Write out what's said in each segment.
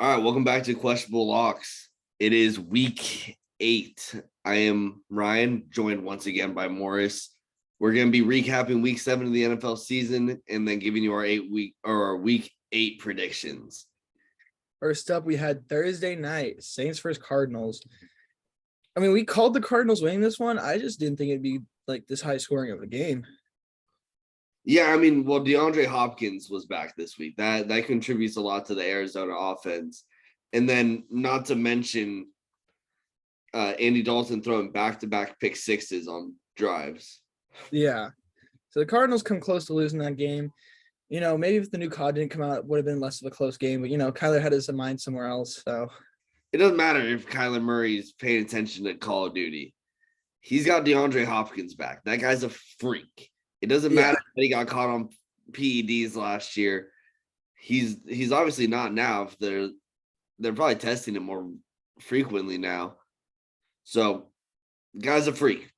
All right, welcome back to Questionable Locks. It is week 8. I am Ryan, joined once again by Morris. We're going to be recapping week 7 of the NFL season and then giving you our week 8 predictions. First up, we had Thursday night, Saints versus Cardinals. I mean, we called the Cardinals winning this one. I just didn't think it'd be like this high scoring of a game. Yeah, I mean, well, DeAndre Hopkins was back this week. That contributes a lot to the Arizona offense. And then not to mention Andy Dalton throwing back-to-back pick sixes on drives. Yeah. So the Cardinals come close to losing that game. You know, maybe if the new COD didn't come out, it would have been less of a close game. But, you know, Kyler had his mind somewhere else. So it doesn't matter if Kyler Murray is paying attention to Call of Duty. He's got DeAndre Hopkins back. That guy's a freak. It doesn't matter that he got caught on PEDs last year. He's obviously not now. If they're probably testing him more frequently now. So, the guy's a freak.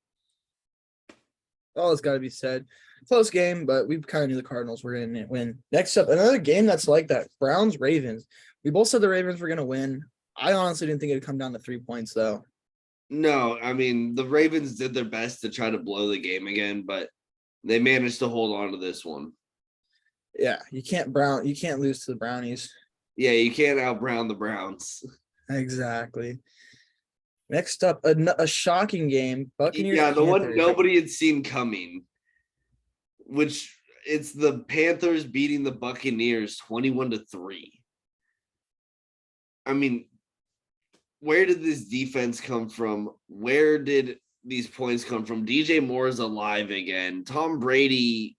All that's got to be said. Close game, but we kind of knew the Cardinals were going to win. Next up, another game that's like that. Browns-Ravens. We both said the Ravens were going to win. I honestly didn't think it would come down to 3 points, though. No, I mean, the Ravens did their best to try to blow the game again, but they managed to hold on to this one. Yeah, you can't lose to the Brownies. Yeah, you can't out-Brown the Browns. Exactly. Next up, a shocking game. Buccaneers. Yeah, the one nobody had seen coming, which it's the Panthers beating the Buccaneers 21-3. I mean, where did this defense come from? Where did these points come from? DJ Moore is alive again. Tom Brady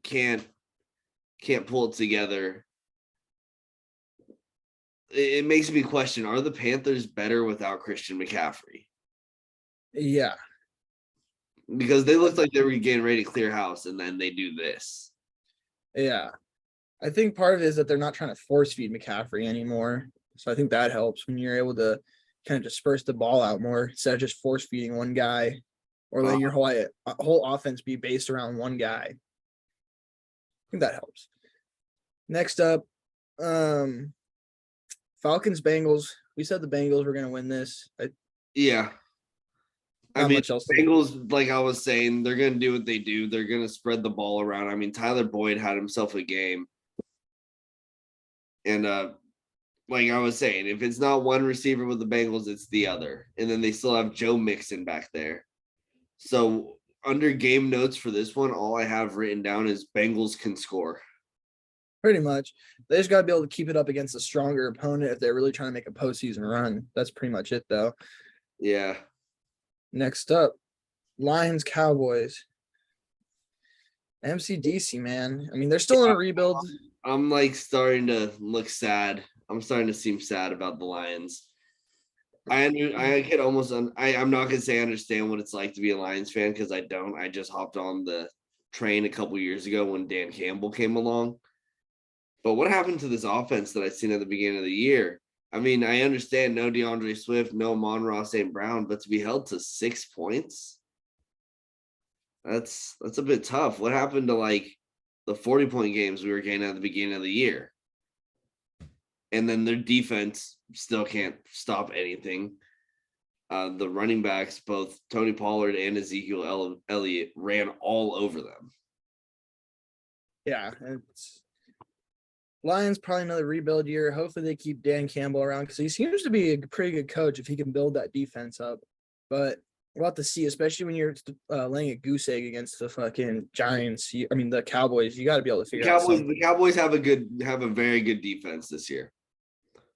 can't pull it together. It makes me question, are the Panthers better without Christian McCaffrey? Yeah. Because they looked like they were getting ready to clear house, and then they do this. Yeah. I think part of it is that they're not trying to force feed McCaffrey anymore. So I think that helps when you're able to kind of disperse the ball out more instead of just force feeding one guy or letting your whole offense be based around one guy. I think that helps. Next up, Falcons Bengals. We said the Bengals were going to win this. Yeah. I mean, much else Bengals, like I was saying, they're going to do what they do. They're going to spread the ball around. I mean, Tyler Boyd had himself a game. And like I was saying, if it's not one receiver with the Bengals, it's the other. And then they still have Joe Mixon back there. So under game notes for this one, all I have written down is Bengals can score. Pretty much. They just got to be able to keep it up against a stronger opponent if they're really trying to make a postseason run. That's pretty much it, though. Yeah. Next up, Lions Cowboys. MCDC, man. I mean, they're still in a rebuild. I'm like starting to look sad. I'm starting to seem sad about the Lions. I could almost I'm not gonna say I understand what it's like to be a Lions fan because I don't. I just hopped on the train a couple years ago when Dan Campbell came along. But what happened to this offense that I seen at the beginning of the year? I mean, I understand no DeAndre Swift, no Amon-Ra St. Brown, but to be held to 6 points, that's a bit tough. What happened to like the 40-point games we were getting at the beginning of the year? And then their defense still can't stop anything. The running backs, both Tony Pollard and Ezekiel Elliott, ran all over them. Yeah, it's Lions probably another rebuild year. Hopefully they keep Dan Campbell around because he seems to be a pretty good coach if he can build that defense up. But we'll have to see, especially when you're laying a goose egg against the fucking Giants. The Cowboys. You got to be able to figure out something. The Cowboys have a very good defense this year.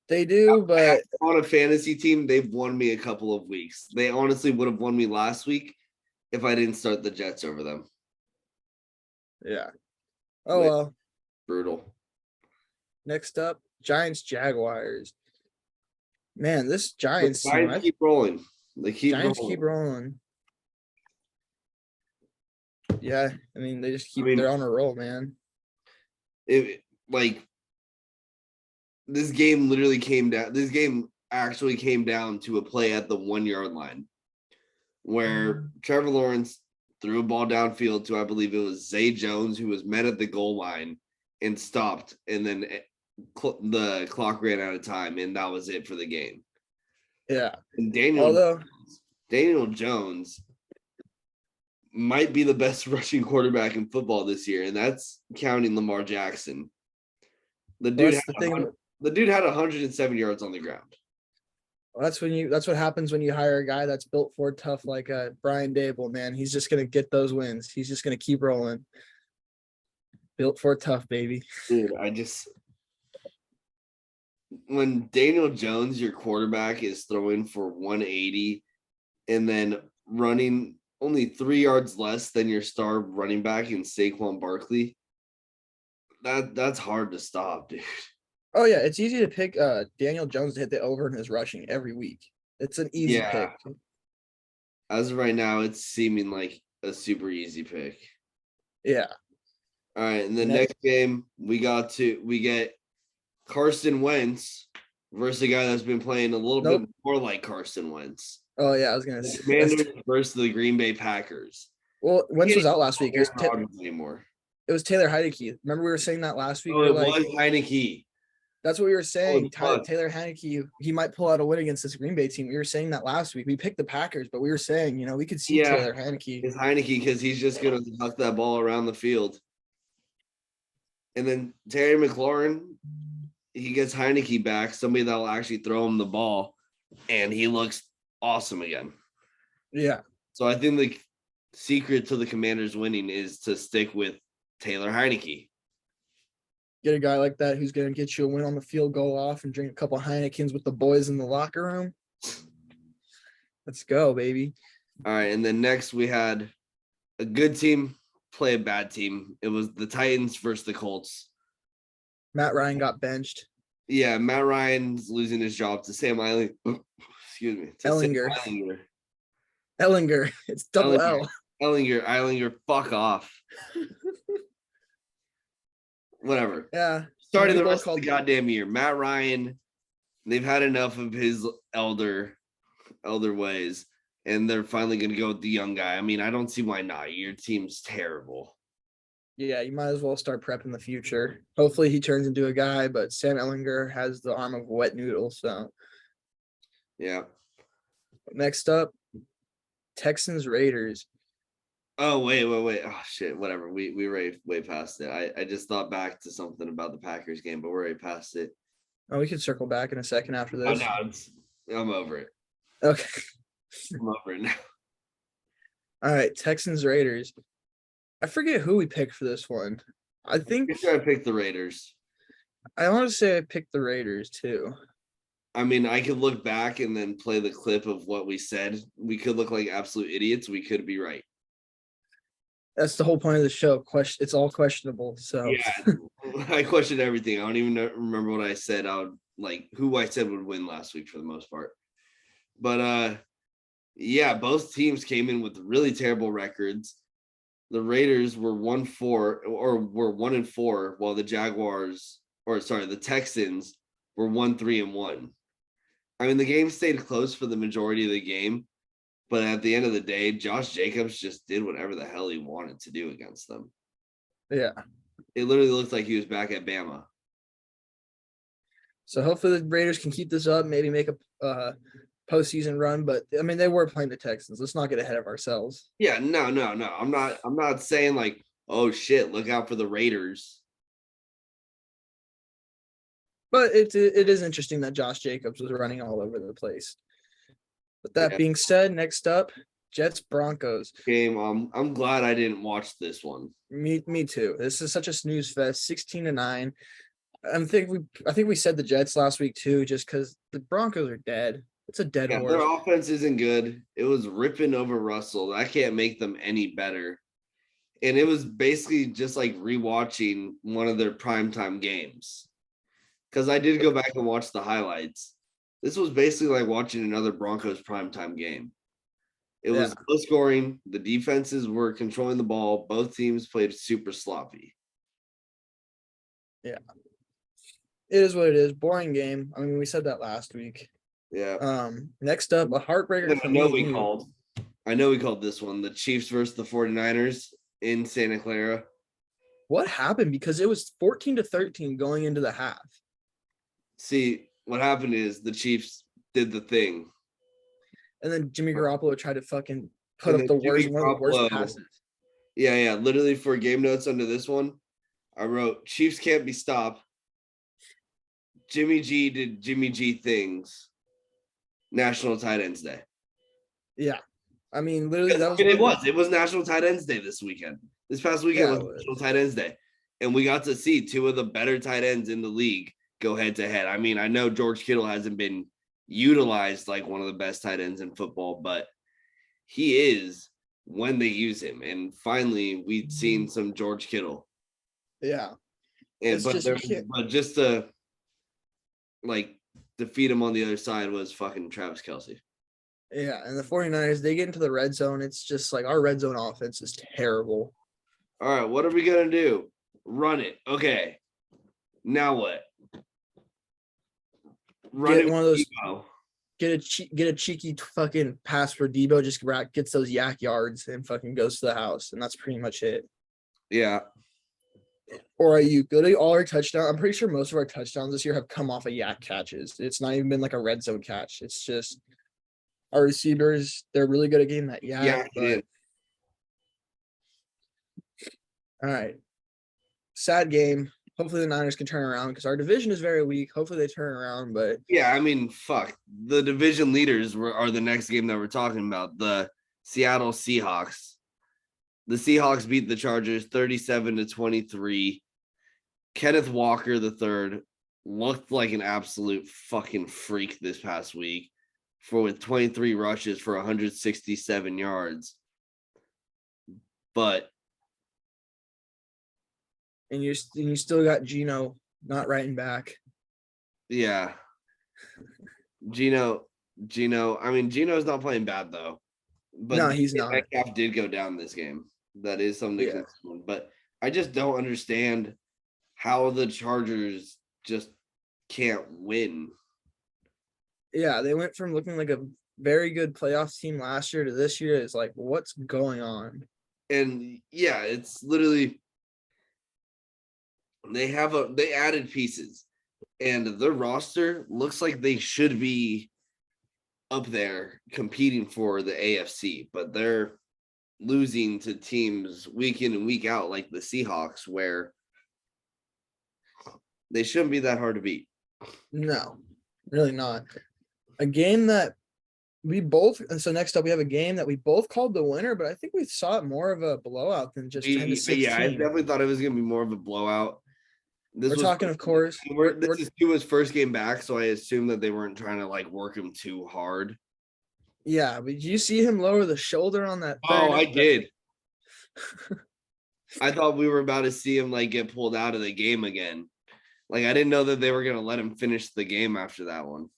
They do, but on a fantasy team, they've won me a couple of weeks. They honestly would have won me last week if I didn't start the Jets over them. Yeah. Oh, well. Brutal. Next up, Giants Jaguars. Man, this Giants team, keep rolling. Keep rolling. Yeah, I mean, they just they're on a roll, man. This game actually came down to a play at the 1-yard line where Trevor Lawrence threw a ball downfield to, I believe it was Zay Jones, who was met at the goal line and stopped. And then the clock ran out of time, and that was it for the game. Yeah. And Daniel Jones might be the best rushing quarterback in football this year, and that's counting Lamar Jackson. The dude had 107 yards on the ground. Well, that's what happens when you hire a guy that's built for tough like Brian Dable, man. He's just gonna get those wins. He's just gonna keep rolling. Built for tough, baby. Dude, when Daniel Jones, your quarterback, is throwing for 180 and then running only 3 yards less than your star running back in Saquon Barkley, that's hard to stop, dude. Oh yeah, it's easy to pick Daniel Jones to hit the over in his rushing every week. It's an easy pick. As of right now, it's seeming like a super easy pick. Yeah. All right, and the next game we get Carson Wentz versus a guy that's been playing a little bit more like Carson Wentz. Oh yeah, I was gonna say Commanders versus the Green Bay Packers. Well, Wentz was out last week. It was Taylor Heinicke. Remember we were saying that last week? Oh, it was Heinicke. That's what we were saying. Taylor Heinicke, he might pull out a win against this Green Bay team. We were saying that last week. We picked the Packers, but we were saying, we could see Taylor Heinicke. It's Heinicke because he's just going to huck that ball around the field. And then Terry McLaurin, he gets Heinicke back, somebody that will actually throw him the ball, and he looks awesome again. Yeah. So I think the secret to the Commanders winning is to stick with Taylor Heinicke. Get a guy like that who's going to get you a win on the field, go off and drink a couple of Heinekens with the boys in the locker room. Let's go, baby. All right, and then next we had a good team play a bad team. It was the Titans versus the Colts. Matt Ryan got benched. Yeah, Matt Ryan's losing his job to Sam Ehlinger. Excuse me. Ehlinger. It's double L. Ehlinger, fuck off. Whatever. Yeah. Starting the rest of the goddamn year. Matt Ryan, they've had enough of his elder ways, and they're finally going to go with the young guy. I mean, I don't see why not. Your team's terrible. Yeah, you might as well start prepping the future. Hopefully he turns into a guy, but Sam Ehlinger has the arm of a wet noodle, so. Yeah. Next up, Texans Raiders. Oh, wait. Oh, shit. Whatever. We already way past it. I just thought back to something about the Packers game, but we're already past it. Oh, we can circle back in a second after this. I'm over it. Okay. I'm over it now. All right. Texans Raiders. I forget who we picked for this one. I think I picked the Raiders. I want to say I picked the Raiders too. I mean, I could look back and then play the clip of what we said. We could look like absolute idiots. We could be right. That's the whole point of the show. It's all questionable. So yeah, I questioned everything. I don't even remember what I said. Who I said would win last week for the most part. But yeah, both teams came in with really terrible records. The Raiders were 1-4 or were 1-4, while the the Texans were 1-3-1. I mean, the game stayed close for the majority of the game. But at the end of the day, Josh Jacobs just did whatever the hell he wanted to do against them. Yeah. It literally looked like he was back at Bama. So hopefully the Raiders can keep this up, maybe make a postseason run. But I mean, they were playing the Texans. Let's not get ahead of ourselves. Yeah, no. I'm not saying like, oh shit, look out for the Raiders. But it is interesting that Josh Jacobs was running all over the place. With that being said, next up, Jets Broncos game. I'm glad I didn't watch this one. Me too. This is such a snooze fest. 16-9. I think we said the Jets last week too, just because the Broncos are dead. It's a dead horse. Their offense isn't good. It was ripping over Russell. I can't make them any better. And it was basically just like rewatching one of their primetime games. Because I did go back and watch the highlights. This was basically like watching another Broncos primetime game. It was low scoring. The defenses were controlling the ball. Both teams played super sloppy. Yeah. It is what it is. Boring game. I mean, we said that last week. Yeah. Next up, a heartbreaker. I know we called this one the Chiefs versus the 49ers in Santa Clara. What happened? Because it was 14-13 going into the half. See, what happened is the Chiefs did the thing. And then Jimmy Garoppolo tried to fucking put And up then the worst, Jimmy one of the worst Garoppolo, passes. yeah. Literally for game notes under this one, I wrote Chiefs can't be stopped. Jimmy G did Jimmy G things. National Tight Ends Day. Yeah. I mean, literally, that was. It was National Tight Ends Day this weekend. This past weekend was National Tight Ends Day. And we got to see two of the better tight ends in the league go head to head. I mean, I know George Kittle hasn't been utilized like one of the best tight ends in football, but he is when they use him. And finally, we've seen some George Kittle. Yeah. And but just to like defeat him on the other side was fucking Travis Kelce. Yeah, and the 49ers, they get into the red zone. It's just like our red zone offense is terrible. All right, what are we gonna do? Run it. Okay. Now what? Run get it one of those. Debo. Get a cheeky fucking pass for Debo. Just gets those yak yards and fucking goes to the house, and that's pretty much it. Yeah. Or you literally all our touchdowns. I'm pretty sure most of our touchdowns this year have come off of yak catches. It's not even been like a red zone catch. It's just our receivers. They're really good at getting that yak. Yeah. All right. Sad game. Hopefully the Niners can turn around because our division is very weak. Hopefully they turn around, but yeah, I mean, fuck. The division leaders are the next game that we're talking about. The Seattle Seahawks. The Seahawks beat the Chargers 37-23. Kenneth Walker III looked like an absolute fucking freak this past week with 23 rushes for 167 yards. But and you still got Geno not writing back. Yeah. Geno. I mean, Geno's not playing bad though. But no, he's not. Metcalf did go down this game. That is something to consider. But I just don't understand how the Chargers just can't win. Yeah, they went from looking like a very good playoff team last year to this year. It's like, what's going on? And yeah, it's literally they added pieces, and their roster looks like they should be up there competing for the AFC, but they're losing to teams week in and week out like the Seahawks, where they shouldn't be that hard to beat. No, really not. A game that we both, and so next up we have a game that we both called the winner, but I think we saw it more of a blowout than just 10-16. Yeah, I definitely thought it was going to be more of a blowout. We're talking, of course. This is Tua's first game back, so I assume that they weren't trying to like work him too hard. Yeah, but did you see him lower the shoulder on that? Oh, I did. I thought we were about to see him like get pulled out of the game again. Like I didn't know that they were going to let him finish the game after that one.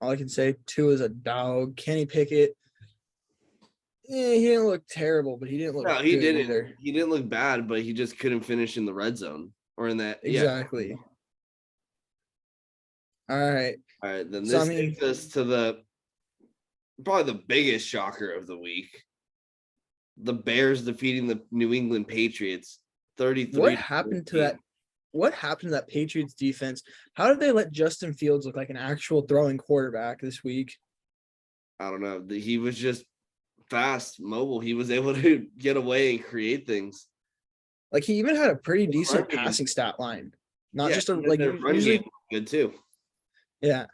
All I can say, Tua's a dog. Kenny Pickett. He didn't look terrible, but he didn't look. No, he didn't. Either. He didn't look bad, but he just couldn't finish in the red zone or in that. Exactly. Yeah. All right. Then this takes us to probably the biggest shocker of the week. The Bears defeating the New England Patriots 33. What happened to that? What happened to that Patriots defense? How did they let Justin Fields look like an actual throwing quarterback this week? I don't know. He was just fast, mobile. He was able to get away and create things. Like he even had a pretty decent passing stat line. Not just a like usually good too. Yeah.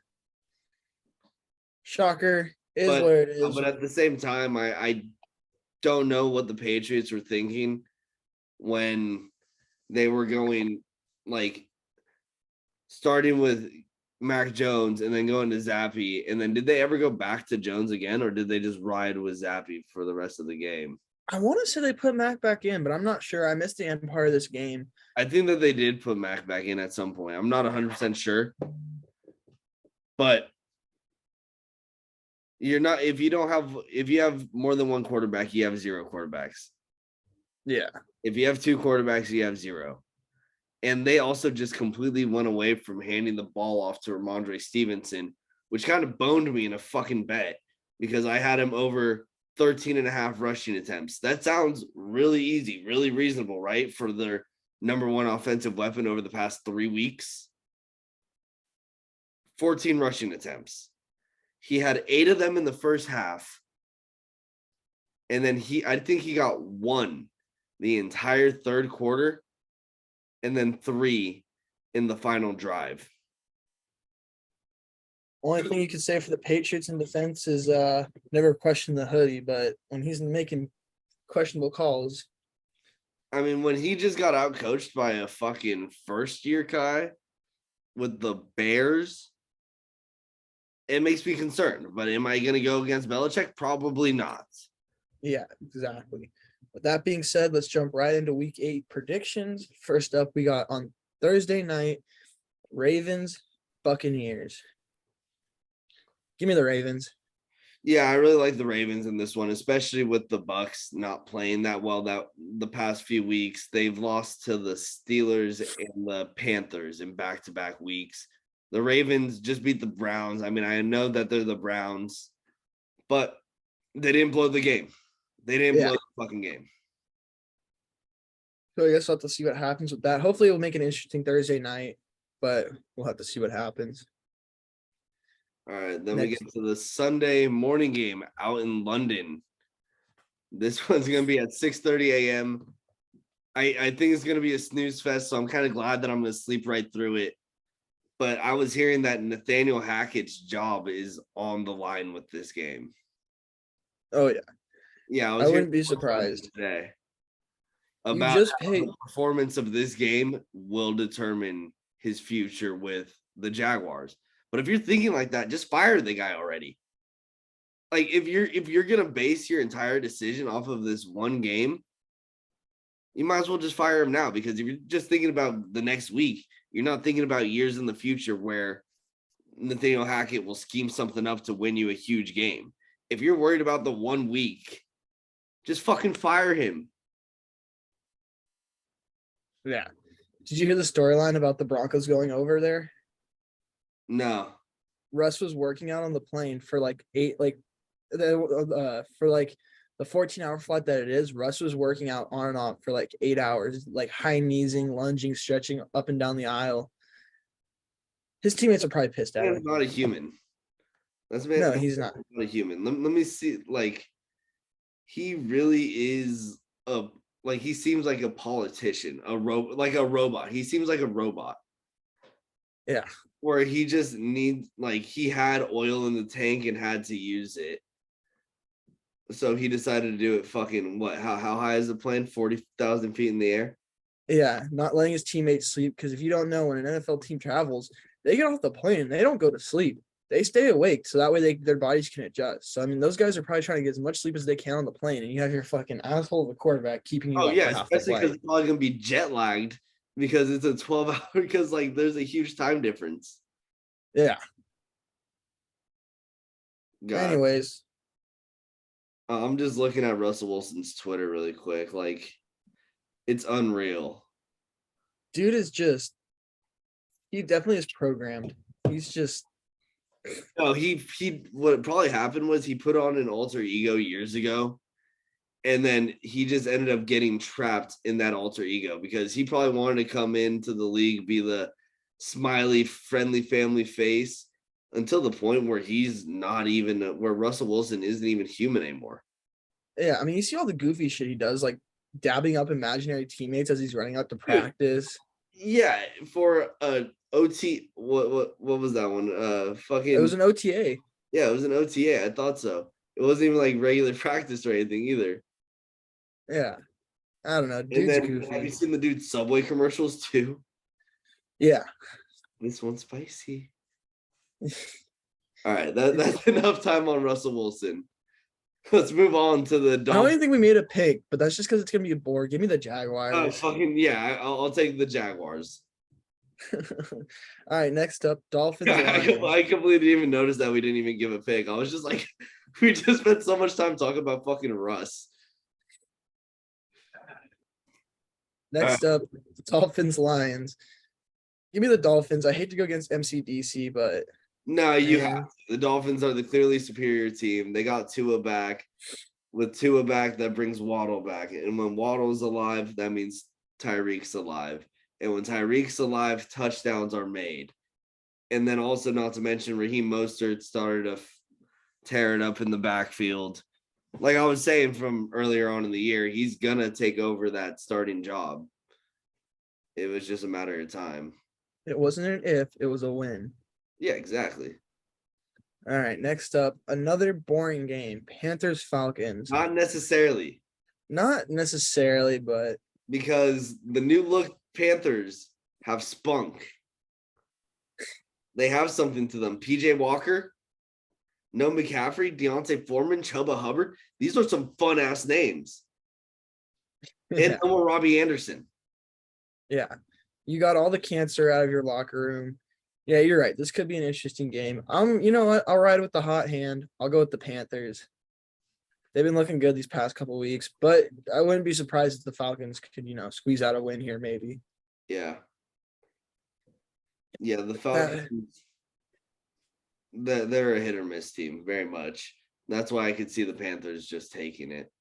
Shocker is what it is. But at the same time, I don't know what the Patriots were thinking when they were going like starting with Mac Jones and then going to Zappy. And then did they ever go back to Jones again, or did they just ride with Zappy for the rest of the game? I want to say they put Mac back in, but I'm not sure. I missed the end part of this game. I think that they did put Mac back in at some point. I'm not 100% sure. But if you have more than one quarterback, you have zero quarterbacks. Yeah. If you have two quarterbacks, you have zero. And they also just completely went away from handing the ball off to Ramondre Stevenson, which kind of boned me in a fucking bet because I had him over 13.5 rushing attempts. That sounds really easy, really reasonable, right? For their number one offensive weapon over the past 3 weeks. 14 rushing attempts. He had 8 of them in the first half. And then I think he got 1 the entire third quarter, and then 3 in the final drive. Only thing you could say for the Patriots in defense is never question the hoodie, but when he's making questionable calls. I mean, when he just got out coached by a fucking first year guy with the Bears, it makes me concerned. But am I going to go against Belichick? Probably not. Yeah, exactly. With that being said, let's jump right into week 8 predictions. First up, we got on Thursday night, Ravens, Buccaneers. Give me the Ravens. Yeah, I really like the Ravens in this one, especially with the Bucs not playing that well that the past few weeks. They've lost to the Steelers and the Panthers in back-to-back weeks. The Ravens just beat the Browns. I mean, I know that they're the Browns, but they didn't blow the game. They didn't blow the fucking game. So I guess we'll have to see what happens with that. Hopefully, it'll make an interesting Thursday night, but we'll have to see what happens. All right, then we get to the Sunday morning game out in London. This one's going to be at 6:30 a.m. I think it's going to be a snooze fest, so I'm kind of glad that I'm going to sleep right through it. But I was hearing that Nathaniel Hackett's job is on the line with this game. Oh, yeah. Yeah, I wouldn't be surprised. Today about just paid. The performance of this game will determine his future with the Jaguars. But if you're thinking like that, just fire the guy already. Like if you're gonna base your entire decision off of this one game, you might as well just fire him now, because if you're just thinking about the next week, you're not thinking about years in the future where Nathaniel Hackett will scheme something up to win you a huge game. If you're worried about the 1 week, just fucking fire him. Yeah. Did you hear the storyline about the Broncos going over there? No. Russ was working out on the plane for like 8, for like the 14-hour flight that it is. Russ was working out on and off for like 8 hours, like high kneesing, lunging, stretching up and down the aisle. His teammates are probably pissed at him. He's not a human. No, he's not a human. Let me see. Like, he really is he seems like a politician, like a robot. He seems like a robot. Yeah. Where he just needs, like, he had oil in the tank and had to use it. So he decided to do it fucking what? How high is the plane? 40,000 feet in the air? Yeah, not letting his teammates sleep, because if you don't know, when an NFL team travels, they get off the plane, they don't go to sleep. They stay awake, so that way their bodies can adjust. So, I mean, those guys are probably trying to get as much sleep as they can on the plane, and you have your fucking asshole of a quarterback keeping you up for half the especially because it's probably going to be jet lagged, because it's a 12-hour, because, like, there's a huge time difference. Yeah. God. Anyways. I'm just looking at Russell Wilson's Twitter really quick. Like, it's unreal. Dude is just, he definitely is programmed. He's just. No, what probably happened was he put on an alter ego years ago, and then he just ended up getting trapped in that alter ego, because he probably wanted to come into the league, be the smiley, friendly family face, until the point where he's not even, where Russell Wilson isn't even human anymore. Yeah, I mean, you see all the goofy shit he does, like dabbing up imaginary teammates as he's running out to practice. Yeah, for a OT, what was that one? Fucking. It was an OTA. Yeah, it was an OTA. I thought so. It wasn't even like regular practice or anything either. Yeah, I don't know. Dude's goofy. Have you seen the dude's Subway commercials too? Yeah. This one's spicy. All right, that's enough time on Russell Wilson. Let's move on to the Dolphins. I don't even think we made a pick, but that's just because it's gonna be a bore. Give me the Jaguars. Oh, fucking yeah! I'll take the Jaguars. All right, next up, Dolphins. I completely didn't even notice that we didn't even give a pick. I was just like, we just spent so much time talking about fucking Russ. Next up, Dolphins Lions. Give me the Dolphins. I hate to go against MCDC, but no, you have to. The Dolphins are the clearly superior team. They got Tua back. With Tua back, that brings Waddle back. And when Waddle's alive, that means Tyreek's alive. And when Tyreek's alive, touchdowns are made. And then also not to mention Raheem Mostert started to tear it up in the backfield. Like I was saying from earlier on in the year, he's going to take over that starting job. It was just a matter of time. It wasn't an if, it was a win. Yeah, exactly. All right, next up, another boring game. Panthers Falcons. Not necessarily. Not necessarily, but because the new look Panthers have spunk. They have something to them. PJ Walker, No McCaffrey, Deontay Foreman, Chuba Hubbard. These are some fun ass names. And no Robbie Anderson. Yeah. You got all the cancer out of your locker room. Yeah, you're right. This could be an interesting game. You know what? I'll ride with the hot hand. I'll go with the Panthers. They've been looking good these past couple of weeks, but I wouldn't be surprised if the Falcons could, squeeze out a win here, maybe. Yeah. Yeah, the Falcons, they're a hit or miss team, very much. That's why I could see the Panthers just taking it.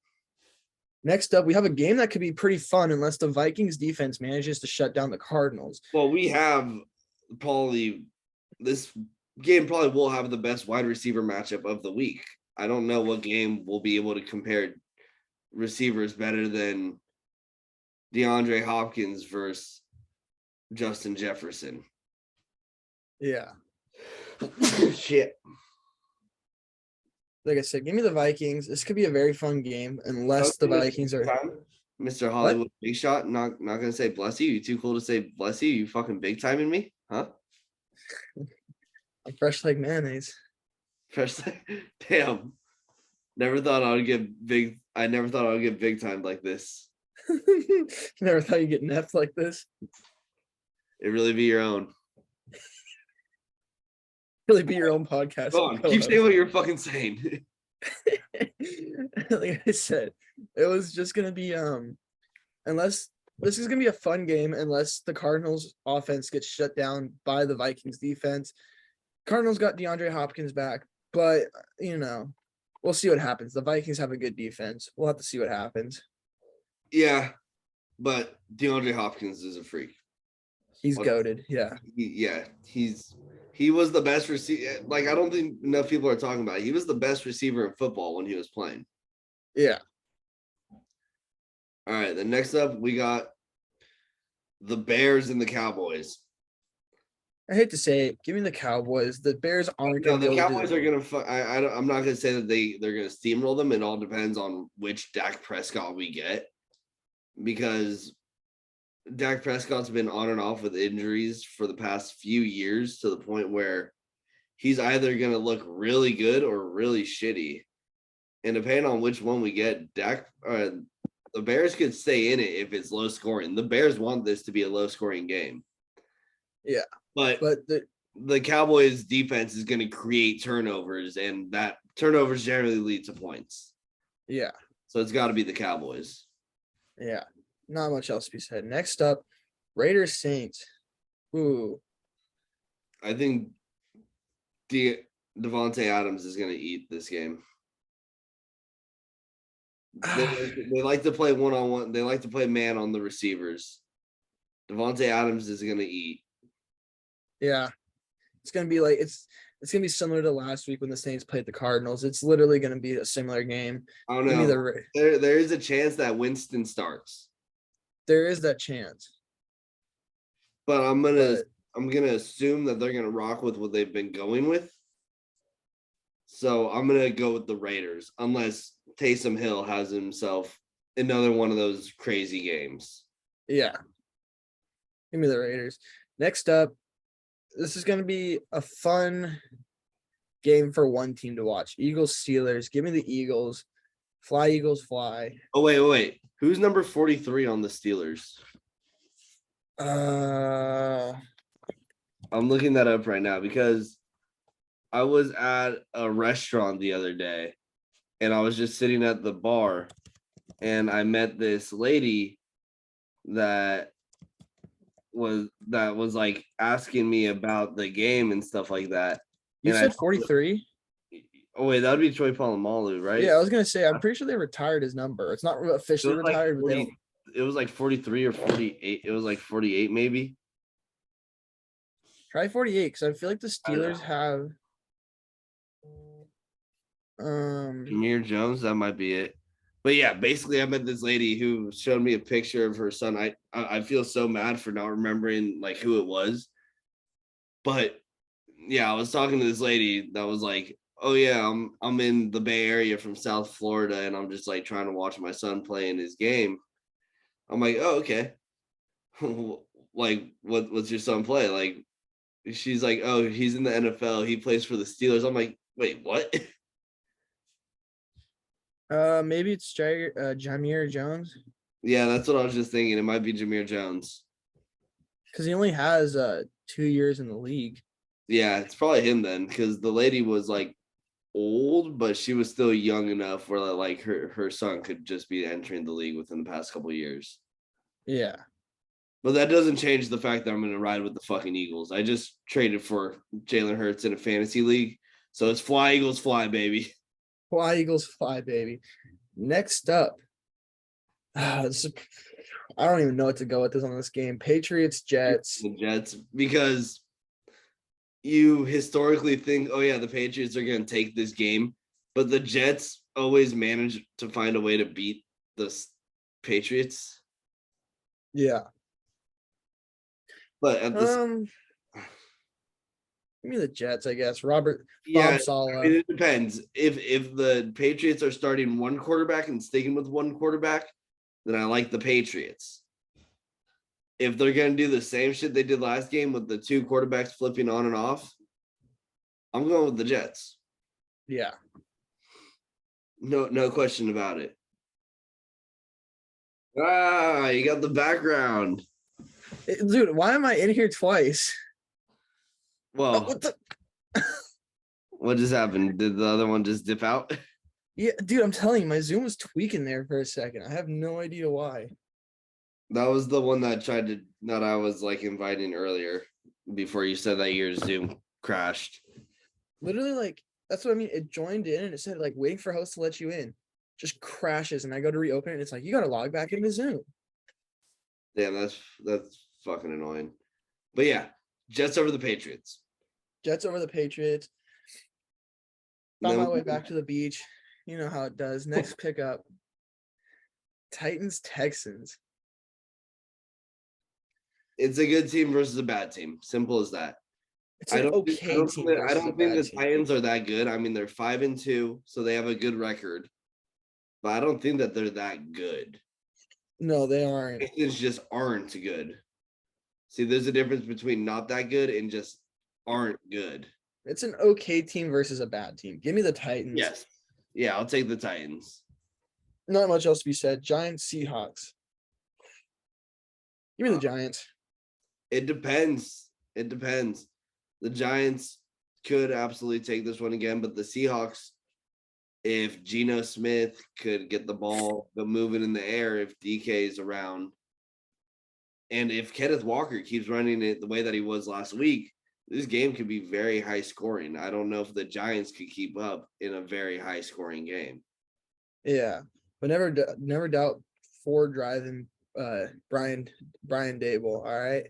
Next up, we have a game that could be pretty fun unless the Vikings defense manages to shut down the Cardinals. Well, we have this game probably will have the best wide receiver matchup of the week. I don't know what game will be able to compare receivers better than DeAndre Hopkins versus Justin Jefferson. Yeah. Shit. Like I said, give me the Vikings. This could be a very fun game unless the Vikings are Mr. Hollywood what? Big Shot. Not gonna say bless you. You too cool to say bless you. You fucking big timing me, huh? I'm fresh like mayonnaise. Fresh like damn. Never thought I would get big. I never thought I would get big timed like this. Never thought you'd get neffed like this. It really be your own. Really be your own podcast. Go on, keep saying what you're fucking saying. Like I said, it was just gonna be unless this is gonna be a fun game unless the Cardinals offense gets shut down by the Vikings defense. Cardinals got DeAndre Hopkins back, but we'll see what happens. The Vikings have a good defense. We'll have to see what happens. Yeah, but DeAndre Hopkins is a freak. He's goated. Yeah. He was the best receiver. Like, I don't think enough people are talking about it. He was the best receiver in football when he was playing. Yeah. All right. Then next up, we got the Bears and the Cowboys. I hate to say it. Give me the Cowboys. The Bears aren't going to the Cowboys are going to. I'm not going to say that they're going to steamroll them. It all depends on which Dak Prescott we get, because Dak Prescott's been on and off with injuries for the past few years to the point where he's either going to look really good or really shitty. And depending on which one we get, the Bears could stay in it if it's low scoring. The Bears want this to be a low scoring game. Yeah. But the Cowboys defense is going to create turnovers, and that turnovers generally lead to points. Yeah. So it's got to be the Cowboys. Yeah. Not much else to be said. Next up, Raiders Saints. Ooh. I think Devontae Adams is going to eat this game. They like to play one-on-one. They like to play man on the receivers. Devontae Adams is going to eat. Yeah. It's going to be like it's going to be similar to last week when the Saints played the Cardinals. It's literally going to be a similar game. I don't know. There is a chance that Winston starts. There is that chance. But I'm gonna assume that they're gonna rock with what they've been going with. So I'm gonna go with the Raiders, unless Taysom Hill has himself another one of those crazy games. Yeah. Give me the Raiders. Next up, this is gonna be a fun game for one team to watch. Eagles Steelers. Give me the Eagles. Fly, Eagles, fly. Oh, wait. Who's number 43 on the Steelers? I'm looking that up right now because I was at a restaurant the other day and I was just sitting at the bar and I met this lady that was like asking me about the game and stuff like that. You said 43? Oh wait, that would be Troy Polamalu, right? Yeah, I was gonna say I'm pretty sure they retired his number. It's not officially retired, but it was like 43 or 48. It was like 48 maybe. Try 48 because I feel like the I don't Steelers know. have Jameer Jones, that might be it. But yeah, basically, I met this lady who showed me a picture of her son. I feel so mad for not remembering like who it was. But yeah, I was talking to this lady that was like, "Oh yeah, I'm in the Bay Area from South Florida, and I'm just like trying to watch my son play in his game." I'm like, "Oh okay." Like, what's your son play? Like, she's like, "Oh, he's in the NFL. He plays for the Steelers." I'm like, "Wait, what?" maybe it's Jameer Jones Yeah, that's what I was just thinking. It might be Jameer Jones. because he only has 2 years in the league. Yeah, it's probably him then, because the lady was like old, but she was still young enough where like her son could just be entering the league within the past couple of years. Yeah. But that doesn't change the fact that I'm going to ride with the fucking Eagles. I just traded for Jalen Hurts in a fantasy league, so it's fly Eagles fly, baby. Fly Eagles fly, baby. Next up, I don't even know what to go with this on this game. Patriots, Jets. The Jets, because you historically think, oh yeah, the Patriots are going to take this game, but the Jets always manage to find a way to beat the Patriots. Yeah. But at this, Give me the Jets, I guess. yeah, Bob I Saleh. mean, it depends. If the Patriots are starting one quarterback and sticking with one quarterback, then I like the Patriots. If they're going to do the same shit they did last game with the two quarterbacks flipping on and off, I'm going with the Jets. Yeah. No question about it. Ah, you got the background. Dude, why am I in here twice? Well, What the? what just happened? Did the other one just dip out? Yeah, dude, I'm telling you, my Zoom was tweaking there for a second. I have no idea why. That was the one that I was like inviting earlier before you said that your Zoom crashed. Literally, like, that's what I mean. It joined in and it said, like, waiting for host to let you in. Just crashes. And I go to reopen it. And it's like, you got to log back into Zoom. Damn, that's fucking annoying. But yeah, Jets over the Patriots. Jets over the Patriots. Found my way back to the beach. You know how it does. Next pickup Titans, Texans. It's a good team versus a bad team. Simple as that. It's an okay team I versus a don't think bad the team. Titans are that good. I mean, they're 5-2, so they have a good record. But I don't think that they're that good. No, they aren't. Titans just aren't good. See, there's a difference between not that good and just aren't good. It's an okay team versus a bad team. Give me the Titans. Yes. Yeah, I'll take the Titans. Not much else to be said. Giants, Seahawks. Give me the Giants. It depends. It depends. The Giants could absolutely take this one again, but the Seahawks, if Geno Smith could get the ball moving in the air, if DK is around, and if Kenneth Walker keeps running it the way that he was last week, this game could be very high scoring. I don't know if the Giants could keep up in a very high scoring game. Yeah, but never doubt Ford driving Brian Dable. All right,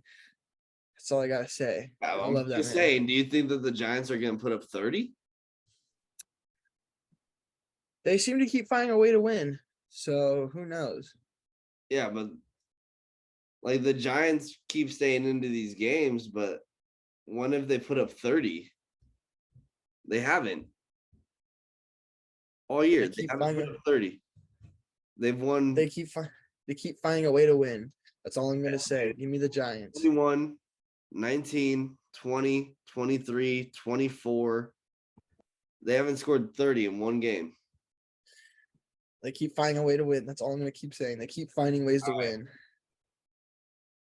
that's all I gotta say. I love that man. Saying, do you think that the Giants are going to put up 30? They seem to keep finding a way to win, so who knows? Yeah, but like the Giants keep staying into these games, but when have they put up 30? They haven't. All year. They haven't put up 30. They've won. They keep finding a way to win. That's all I'm going to say. Give me the Giants. 21, 19, 20, 23, 24. They haven't scored 30 in one game. They keep finding a way to win. That's all I'm going to keep saying. They keep finding ways to win.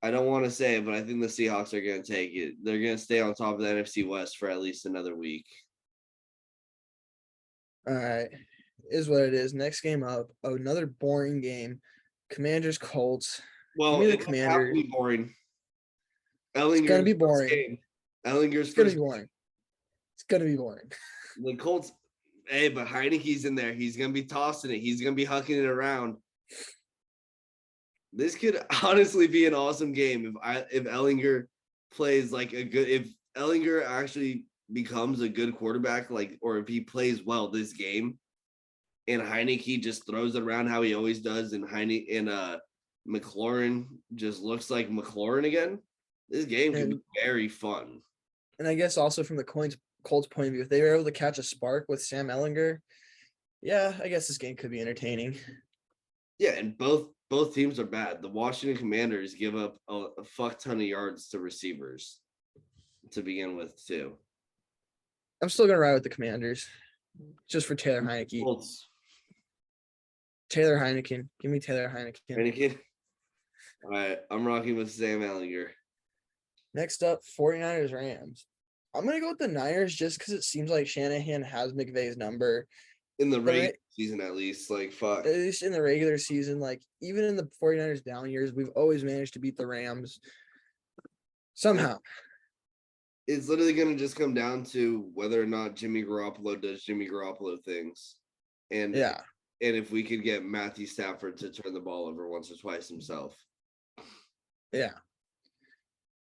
I don't want to say it, but I think the Seahawks are going to take it. They're going to stay on top of the NFC West for at least another week. All right. Is what it is. Next game up. Another boring game. Commanders, Colts. Well, the Commanders. Be boring. Ellinger's it's going to be boring. Ellinger's going to be boring. It's going to be boring. The Colts, hey, but Heineke's in there. He's going to be tossing it. He's going to be hucking it around. This could honestly be an awesome game if Ellinger plays like if Ehlinger actually becomes a good quarterback, like, or if he plays well this game, and Heineke just throws it around how he always does, and McLaurin just looks like McLaurin again, this game could be very fun. And I guess also from the Colts point of view, if they were able to catch a spark with Sam Ehlinger, yeah, I guess this game could be entertaining. Yeah, and both teams are bad. The Washington Commanders give up a fuck ton of yards to receivers to begin with, too. I'm still gonna ride with the Commanders, just for Taylor Heineke. Colts. Taylor Heineken. Give me Taylor Heineken. Heineken? All right, I'm rocking with Sam Ehlinger. Next up, 49ers Rams. I'm going to go with the Niners just because it seems like Shanahan has McVay's number. In the regular season, at least. Like, fuck. At least in the regular season. Like, even in the 49ers down years, we've always managed to beat the Rams. Somehow. It's literally going to just come down to whether or not Jimmy Garoppolo does Jimmy Garoppolo things. And yeah. And if we could get Matthew Stafford to turn the ball over once or twice himself. Yeah.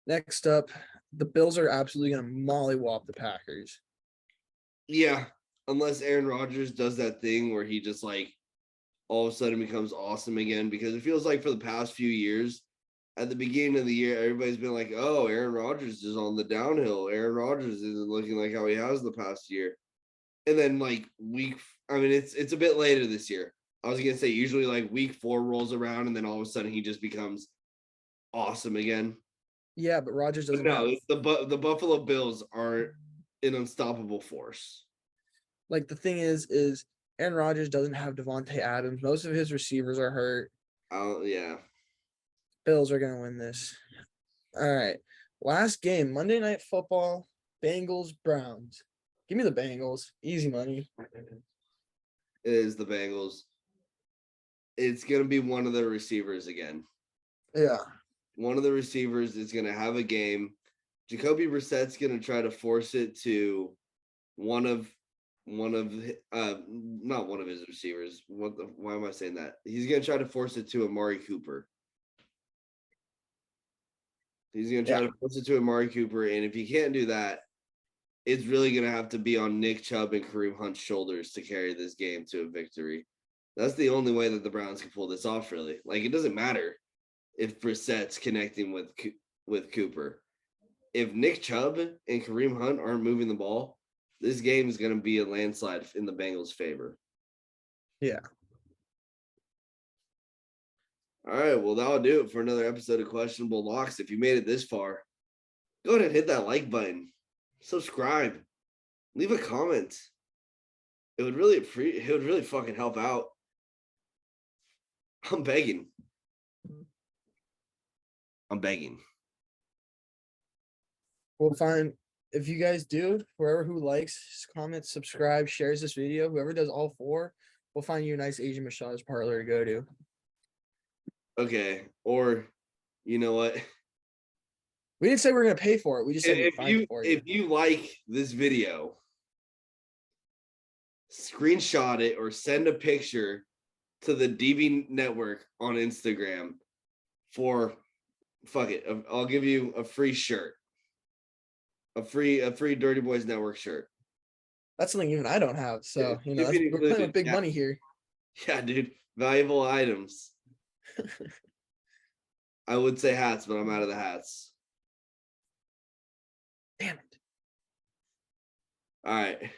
Next up, the Bills are absolutely going to mollywop the Packers. Yeah, unless Aaron Rodgers does that thing where he just like all of a sudden becomes awesome again, because it feels like for the past few years, at the beginning of the year, everybody's been like, oh, Aaron Rodgers is on the downhill. Aaron Rodgers isn't looking like how he has the past year. And then like it's a bit later this year. I was going to say usually like week 4 rolls around and then all of a sudden he just becomes awesome again. Yeah, but Rodgers doesn't. No, the Buffalo Bills are an unstoppable force. Like the thing is Aaron Rodgers doesn't have Devontae Adams. Most of his receivers are hurt. Oh yeah. Bills are gonna win this. All right, last game, Monday Night Football, Bengals Browns. Give me the Bengals, easy money. It is the Bengals. It's gonna be one of the receivers again. Yeah. One of the receivers is going to have a game. Jacoby Brissett's going to try to force it to not one of his receivers. Why am I saying that? He's going to try to force it to Amari Cooper. He's going to try to force it to Amari Cooper. And if he can't do that, it's really going to have to be on Nick Chubb and Kareem Hunt's shoulders to carry this game to a victory. That's the only way that the Browns can pull this off, really. Like, it doesn't matter if Brissett's connecting with Cooper. If Nick Chubb and Kareem Hunt aren't moving the ball, this game is going to be a landslide in the Bengals' favor. Yeah. All right, well, that'll do it for another episode of Questionable Locks. If you made it this far, go ahead and hit that like button. Subscribe. Leave a comment. It would really fucking help out. I'm begging. We'll find, if you guys do, whoever who likes, comments, subscribe, shares this video, whoever does all 4, we'll find you a nice Asian massage parlor to go to. Okay, or you know what? We didn't say we are going to pay for it. We just said we'd find it for you. If you like this video, screenshot it or send a picture to the DB Network on Instagram for, fuck it, I'll give you a free shirt. A free Dirty Boys Network shirt. That's something even I don't have. So, we're playing with big money here. Yeah, dude. Valuable items. I would say hats, but I'm out of the hats. Damn it. All right.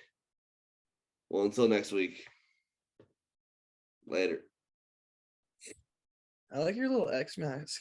Well, until next week. Later. I like your little X mask.